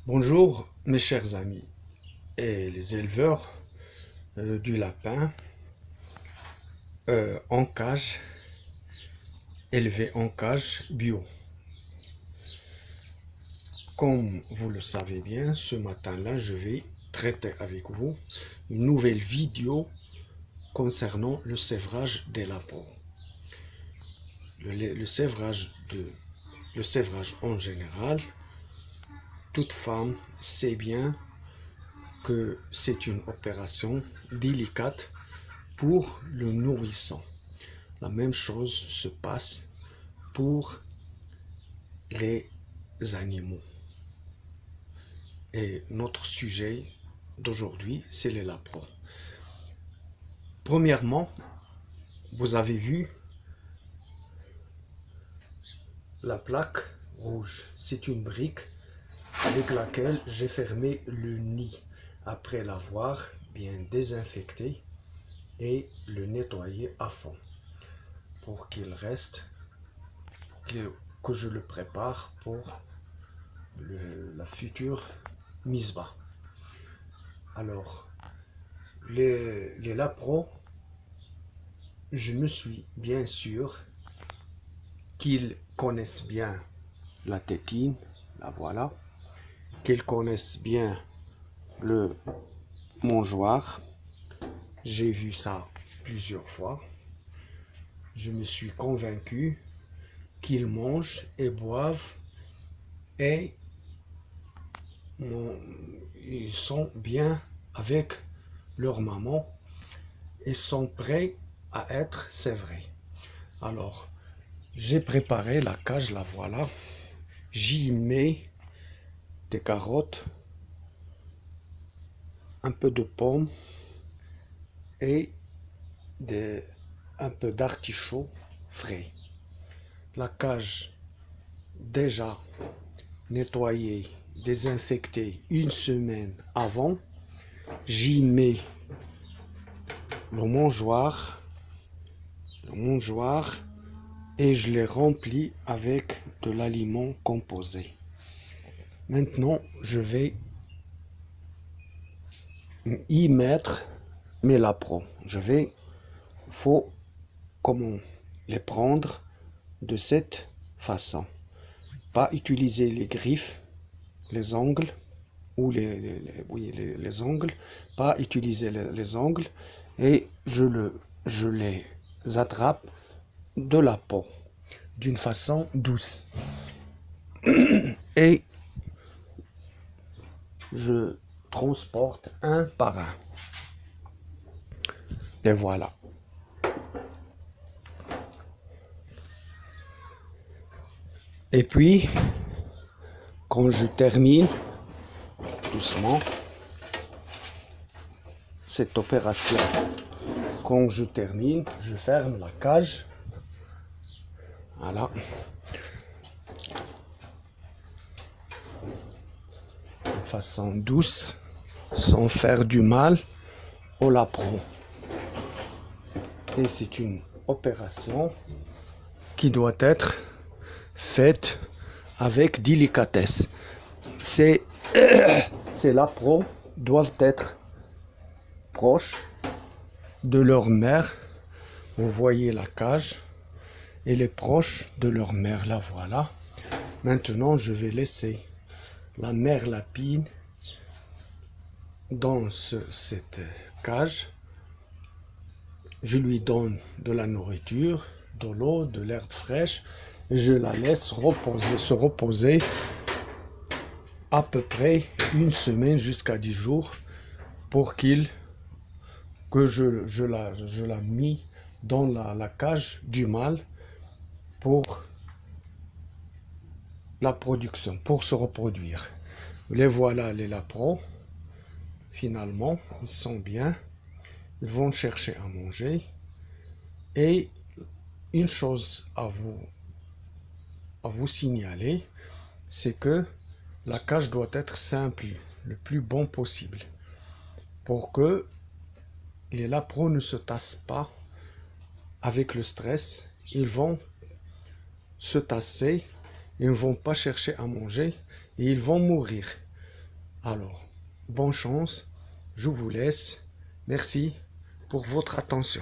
Bonjour mes chers amis et les éleveurs du lapin en cage, élevé en cage bio. Comme vous le savez bien, ce matin-là, je vais traiter avec vous une nouvelle vidéo concernant le sévrage des lapins. Le sévrage en général, toute femme sait bien que c'est une opération délicate pour le nourrisson. La même chose se passe pour les animaux. Et notre sujet d'aujourd'hui, c'est les lapins. Premièrement, vous avez vu la plaque rouge. C'est une brique avec laquelle j'ai fermé le nid après l'avoir bien désinfecté et le nettoyer à fond pour qu'il reste, que je le prépare pour la future mise bas. Alors, les lapros, je me suis bien sûr qu'ils connaissent bien la tétine, la voilà, qu'ils connaissent bien le mangeoire. J'ai vu ça plusieurs fois. Je me suis convaincu qu'ils mangent et boivent et ils sont bien avec leur maman. Ils sont prêts à être sévrés. Alors, j'ai préparé la cage, la voilà. J'y mets des carottes, un peu de pommes et un peu d'artichaut frais. La cage déjà nettoyée, désinfectée une semaine avant. J'y mets le mangeoire et je les remplis avec de l'aliment composé. Maintenant, je vais y mettre mes lapins. Faut comment les prendre de cette façon. Pas utiliser les griffes, les ongles ou les ongles. Pas utiliser les ongles et je les attrape de la peau d'une façon douce. Et je transporte un par un. Et voilà. Et puis, quand je termine doucement cette opération, quand je termine, je ferme la cage. Voilà. De façon douce, sans faire du mal au lapin. Et c'est une opération qui doit être faite avec délicatesse. Ces lapins doivent être proches de leur mère. Vous voyez la cage. Elle est proche de leur mère. La voilà. Maintenant, je vais laisser la mère lapine dans cette cage. Je lui donne de la nourriture, de l'eau, de l'herbe fraîche. Et je la laisse se reposer à peu près une semaine jusqu'à 10 jours pour que je la mis dans la cage du mâle pour la production, pour se reproduire. Les voilà, les lapins. Finalement, ils sont bien. Ils vont chercher à manger. Et une chose à vous signaler, c'est que la cage doit être simple, le plus bon possible, pour que les lapins ne se tassent pas avec le stress. Ils vont se tasser, ils ne vont pas chercher à manger et ils vont mourir. Alors, bonne chance, je vous laisse. Merci pour votre attention.